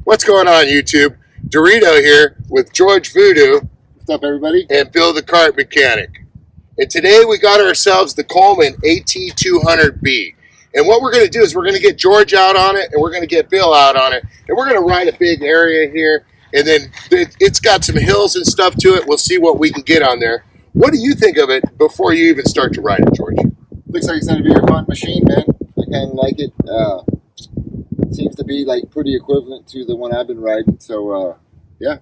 What's going on, YouTube? Dorito here with George Voodoo. What's up, everybody? And Bill the Kart Mechanic. And today we got ourselves the Coleman AT200B. And what we're going to do is we're going to get George out on it, and we're going to get Bill out on it, and we're going to ride a big area here. And then it's got some hills and stuff to it. We'll see what we can get on there. What do you think of it before you even start to ride it, George? Looks like it's going to be a fun machine, man. I kind of like it. Seems to be like pretty equivalent to the one I've been riding. So, yeah,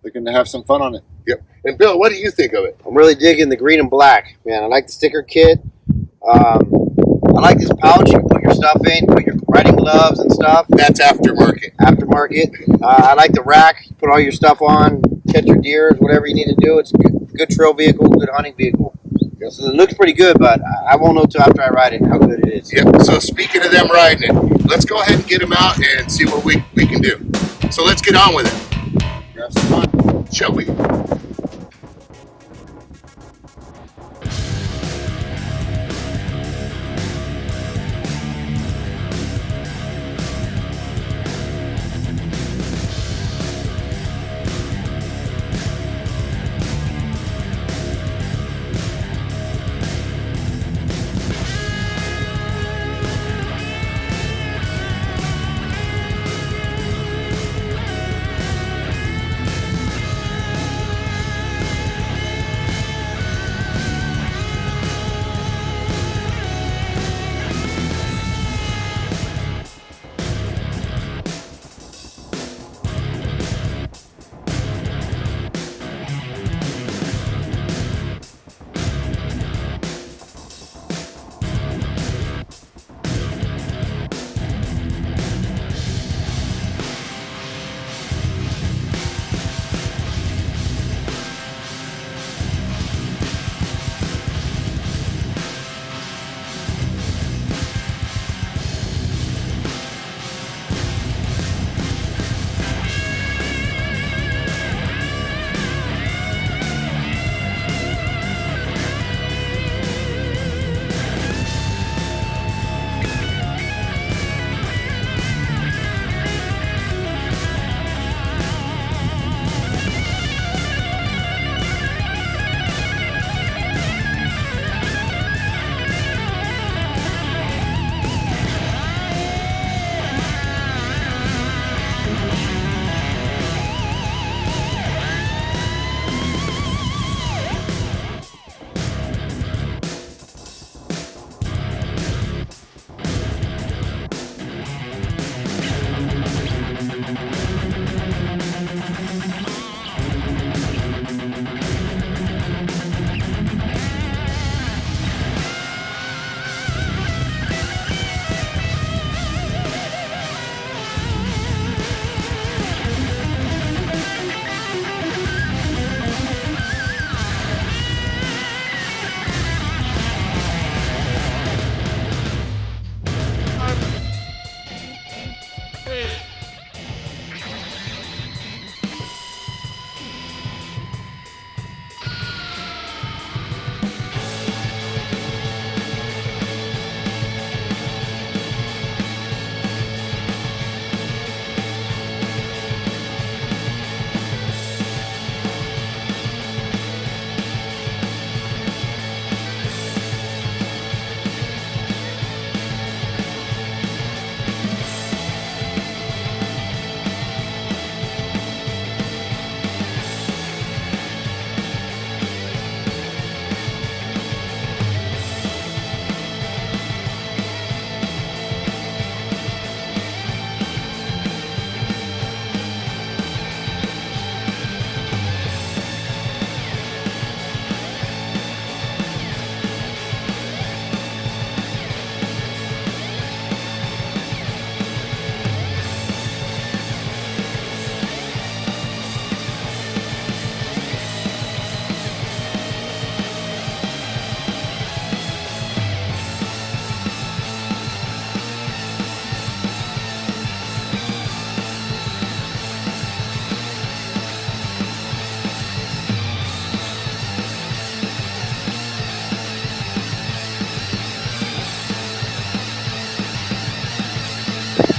looking to have some fun on it. Yep. And Bill, what do you think of it? I'm really digging the green and black, man. I like the sticker kit. I like this pouch. You can put your stuff in, put your riding gloves and stuff. That's aftermarket. Aftermarket. I like the rack. You put all your stuff on, catch your deers, whatever you need to do. It's a good trail vehicle, good hunting vehicle. So it looks pretty good, but I won't know till after I ride it how good it is. Yep. So speaking of them riding it, let's go ahead and get them out and see what we can do. So let's get on with it. Have some fun. Shall we?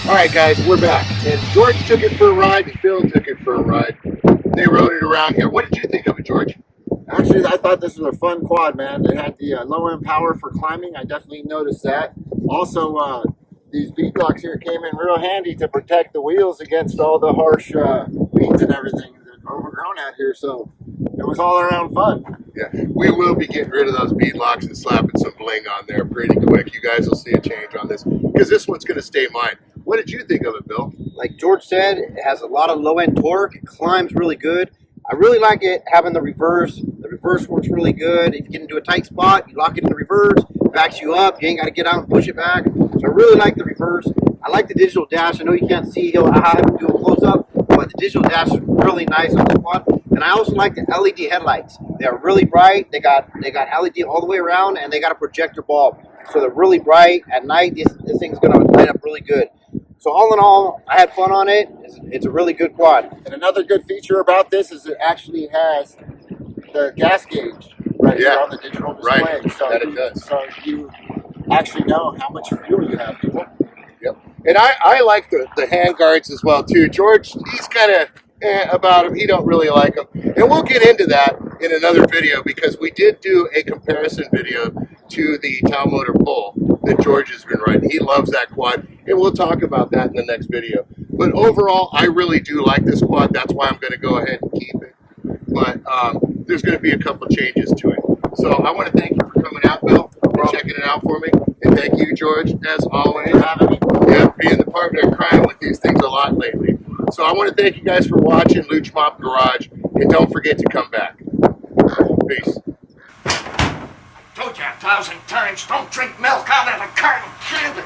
All right, guys, we're back. And George took it for a ride, and Bill took it for a ride. They rode it around here. What did you think of it, George? Actually, I thought this was a fun quad, man. It had the low-end power for climbing. I definitely noticed that. Also, these bead blocks here came in real handy to protect the wheels against all the harsh weeds and everything that are overgrown out here. So it was all around fun. Yeah, we will be getting rid of those bead locks and slapping some bling on there pretty quick. You guys will see a change on this because this one's going to stay mine. What did you think of it, Bill? Like George said, it has a lot of low-end torque. It climbs really good. I really like it having the reverse. The reverse works really good. If you get into a tight spot, you lock it in the reverse, it backs you up. You ain't got to get out and push it back. So I really like the reverse. I like the digital dash. I know you can't see how I have to do a close-up, but the digital dash is really nice on this quad. And I also like the LED headlights. They're really bright. They got LED all the way around, and they got a projector bulb. So they're really bright. At night, this thing's going to light up really good. So all in all, I had fun on it. It's a really good quad. And another good feature about this is it actually has the gas gauge right here on the digital display. Right, so that it does. So you actually know how much fuel you have, people. Yep. And I like the hand guards as well, too. George, he's kind of about him. He don't really like them. And we'll get into that in another video because we did do a comparison video to the Tau Motor Bull that George has been riding. He loves that quad, and we'll talk about that in the next video. But overall, I really do like this quad. That's why I'm going to go ahead and keep it. But there's going to be a couple changes to it. So I want to thank you for coming out, Bill, and checking it out for me. And thank you, George, as always. For having me. Yeah, being the partner in crime with these things a lot lately. So I want to thank you guys for watching Luch Mop Garage, and don't forget to come back. Peace. Told you 1,000 times, don't drink milk out of a carton can.